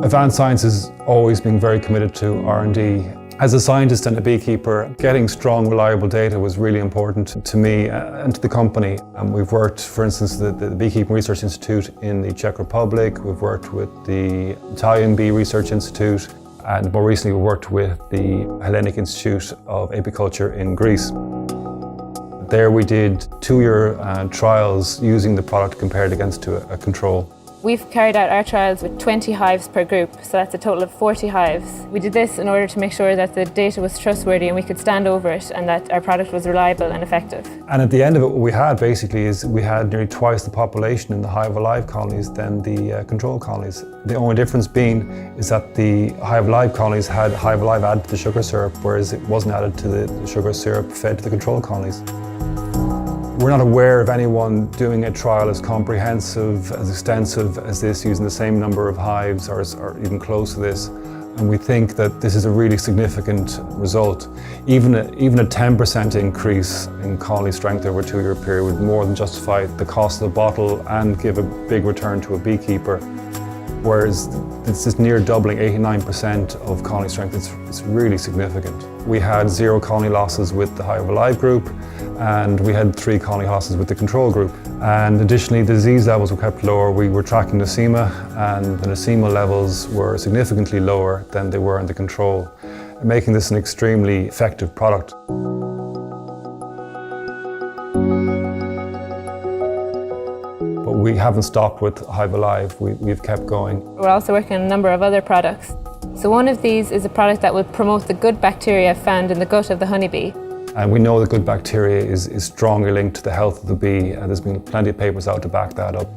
Advanced Science has always been very committed to R&D. As a scientist and a beekeeper, getting strong, reliable data was really important to me and to the company. We've worked, for instance, the Beekeeping Research Institute in the Czech Republic. We've worked with the Italian Bee Research Institute, and more recently we worked with the Hellenic Institute of Apiculture in Greece. There we did 2-year trials using the product compared against a control. We've carried out our trials with 20 hives per group, so that's a total of 40 hives. We did this in order to make sure that the data was trustworthy and we could stand over it, and that our product was reliable and effective. And at the end of it, what we had basically is we had nearly twice the population in the HiveAlive colonies than the control colonies. The only difference being is that the HiveAlive colonies had HiveAlive added to the sugar syrup, whereas it wasn't added to the sugar syrup fed to the control colonies. We're not aware of anyone doing a trial as comprehensive, as extensive as this, using the same number of hives or even close to this. And we think that this is a really significant result. Even a 10% increase in colony strength over a 2-year period would more than justify the cost of the bottle and give a big return to a beekeeper. Whereas this near doubling, 89% of colony strength, it's really significant. We had 0 colony losses with the HiveAlive group, and we had 3 colony losses with the control group. And additionally, the disease levels were kept lower. We were tracking Nosema, and the Nosema levels were significantly lower than they were in the control, making this an extremely effective product. But we haven't stopped with HiveAlive. We've kept going. We're also working on a number of other products. So one of these is a product that will promote the good bacteria found in the gut of the honeybee. And we know that good bacteria is strongly linked to the health of the bee, and there's been plenty of papers out to back that up.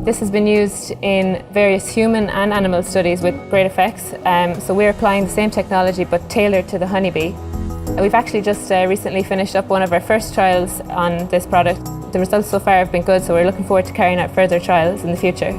This has been used in various human and animal studies with great effects. So we're applying the same technology but tailored to the honeybee. We've actually just recently finished up one of our first trials on this product. The results so far have been good, so we're looking forward to carrying out further trials in the future.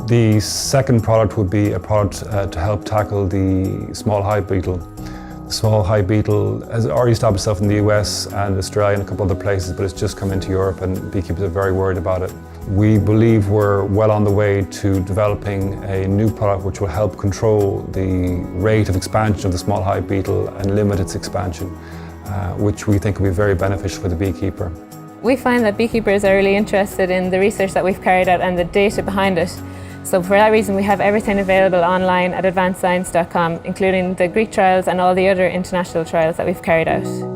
The second product would be a product to help tackle the small hive beetle. The small hive beetle has already established itself in the US and Australia and a couple other places, but it's just come into Europe and beekeepers are very worried about it. We believe we're well on the way to developing a new product which will help control the rate of expansion of the small hive beetle and limit its expansion, which we think will be very beneficial for the beekeeper. We find that beekeepers are really interested in the research that we've carried out and the data behind it. So for that reason, we have everything available online at advancedscience.com, including the Greek trials and all the other international trials that we've carried out.